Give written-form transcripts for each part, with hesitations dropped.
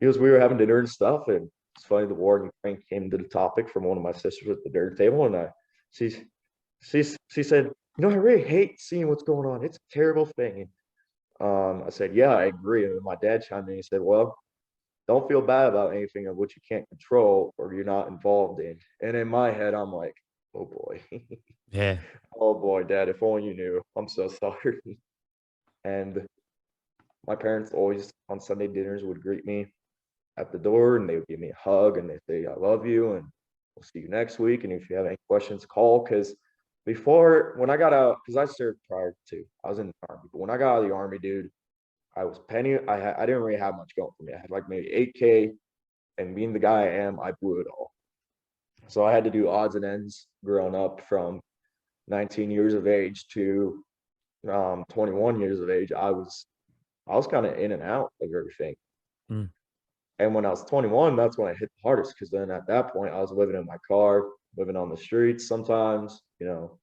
because we were having dinner and stuff, and it's funny, the war in Ukraine came to the topic from one of my sisters at the dinner table, and she she said, you know, I really hate seeing what's going on. It's a terrible thing. I said, yeah, I agree. And my dad chimed in. He said, well, don't feel bad about anything of which you can't control or you're not involved in. And in my head, I'm like, oh boy, Yeah. oh boy, Dad, if only you knew. I'm so sorry. And my parents always on Sunday dinners would greet me at the door, and they would give me a hug and they say, I love you and we'll see you next week. And if you have any questions, call. Because before, when I got out, because I served prior to, I was in the army, but when I got out of the army, dude, I was penny. I didn't really have much going for me. I had like maybe 8K, and being the guy I am, I blew it all. So I had to do odds and ends growing up from 19 years of age to 21 years of age. I was kind of in and out of everything. Mm. And when I was 21, that's when I hit the hardest, because then at that point I was living in my car, living on the streets sometimes, you know,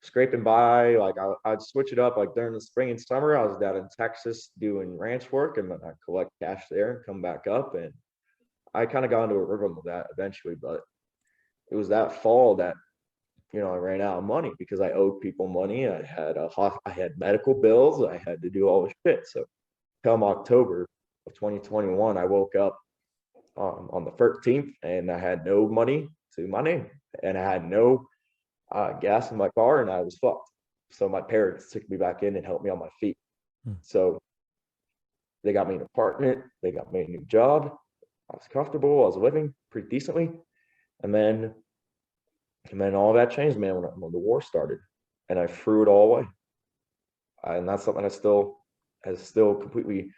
scraping by. Like I'd switch it up. Like during the spring and summer, I was down in Texas doing ranch work, and then I'd collect cash there and come back up. And I kind of got into a rhythm of that eventually. But it was that fall that, you know, I ran out of money because I owed people money. I had medical bills. I had to do all this shit. So come October of 2021, I woke up on the 13th, and I had no money to my name, and I had no gas in my car, and I was fucked. So my parents took me back in and helped me on my feet. So they got me an apartment, they got me a new job. I was comfortable, I was living pretty decently. And then all that changed, man, when the war started, and I threw it all away. And that's something has still completely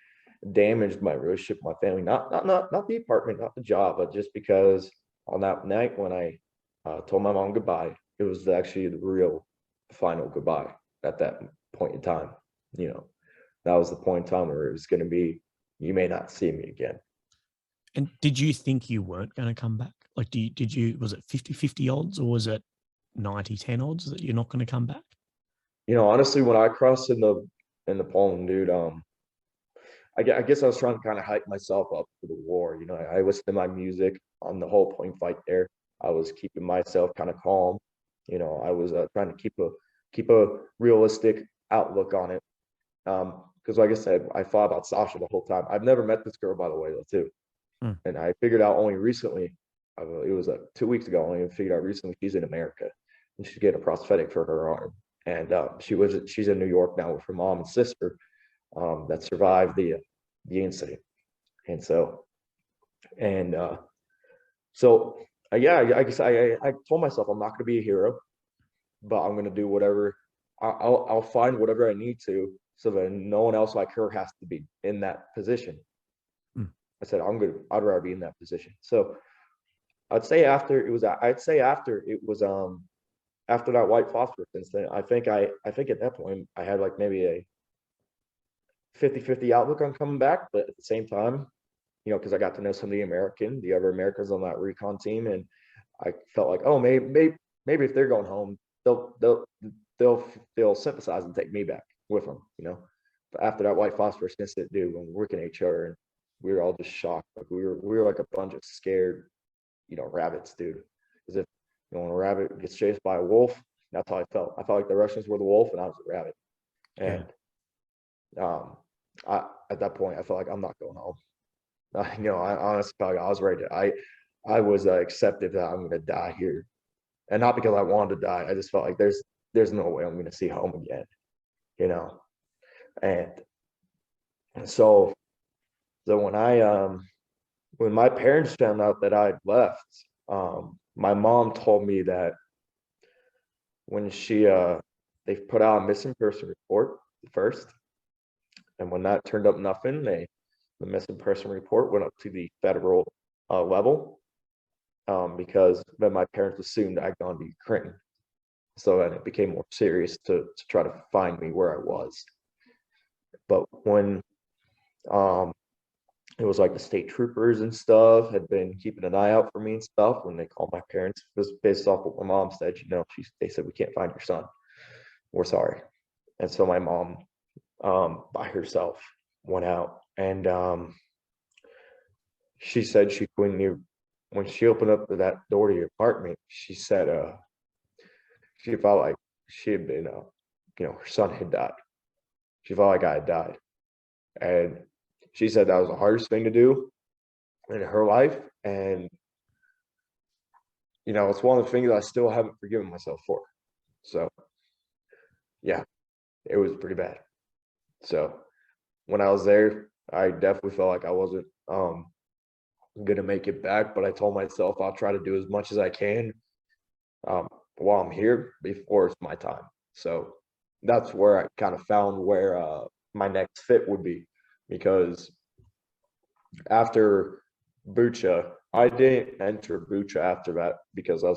damaged my relationship with my family. Not the apartment, not the job, but just because on that night when I told my mom goodbye, it was actually the real final goodbye at that point in time. You know, that was the point in time where it was going to be, you may not see me again. And did you think you weren't going to come back? Like, was it 50-50 odds, or was it 90-10 odds that you're not going to come back? You know, honestly, when I crossed in the Poland, dude, I guess I was trying to kind of hype myself up for the war. You know, I listened to my music on the whole point fight there. I was keeping myself kind of calm. You know, I was trying to keep a realistic outlook on it. Because like I said, I thought about Sasha the whole time. I've never met this girl, by the way, though, too. And I figured out only recently, it was 2 weeks ago, I only figured out recently she's in America, and she's getting a prosthetic for her arm. And she's in New York now with her mom and sister that survived the incident. And so yeah, I guess I told myself I'm not going to be a hero, but I'm going to do whatever. I'll find whatever I need to, so that no one else like her has to be in that position. I said I'd rather be in that position. So I'd say after it was after that white phosphorus incident, I think at that point I had like maybe a 50-50 outlook on coming back, but at the same time, you know, because I got to know some of the other Americans on that recon team, and I felt like, oh, maybe if they're going home, they'll sympathize and take me back with them, you know. But after that white phosphorus incident, dude, when we're looking at each other, and we were all just shocked, like we were like a bunch of scared, you know, rabbits, dude. As if, you know, when a rabbit gets chased by a wolf, that's how I felt. I felt like the Russians were the wolf and I was the rabbit. And at that point, I felt like I'm not going home. You know, I honestly felt like I was ready to. I was accepted that I'm going to die here, and not because I wanted to die. I just felt like there's no way I'm going to see home again, you know. And so when my parents found out that I'd left, my mom told me that when they put out a missing person report first, and when that turned up nothing, the missing person report went up to the federal level, because then my parents assumed I'd gone to Ukraine. So then it became more serious to try to find me where I was. But when it was like the state troopers and stuff had been keeping an eye out for me and stuff, when they called my parents, it was based off what my mom said, you know, they said, we can't find your son. We're sorry. And so my mom, by herself, went out, and she said she couldn't even, when she opened up that door to the apartment, she said she felt like she had been her son had died. She felt like I had died. And she said that was the hardest thing to do in her life. And it's one of the things I still haven't forgiven myself for. So yeah, it was pretty bad. So when I was there, I definitely felt like I wasn't gonna make it back, but I told myself I'll try to do as much as I can while I'm here before it's my time. So that's where I kind of found where my next fit would be, because after Bucha, I didn't enter Bucha after that because I was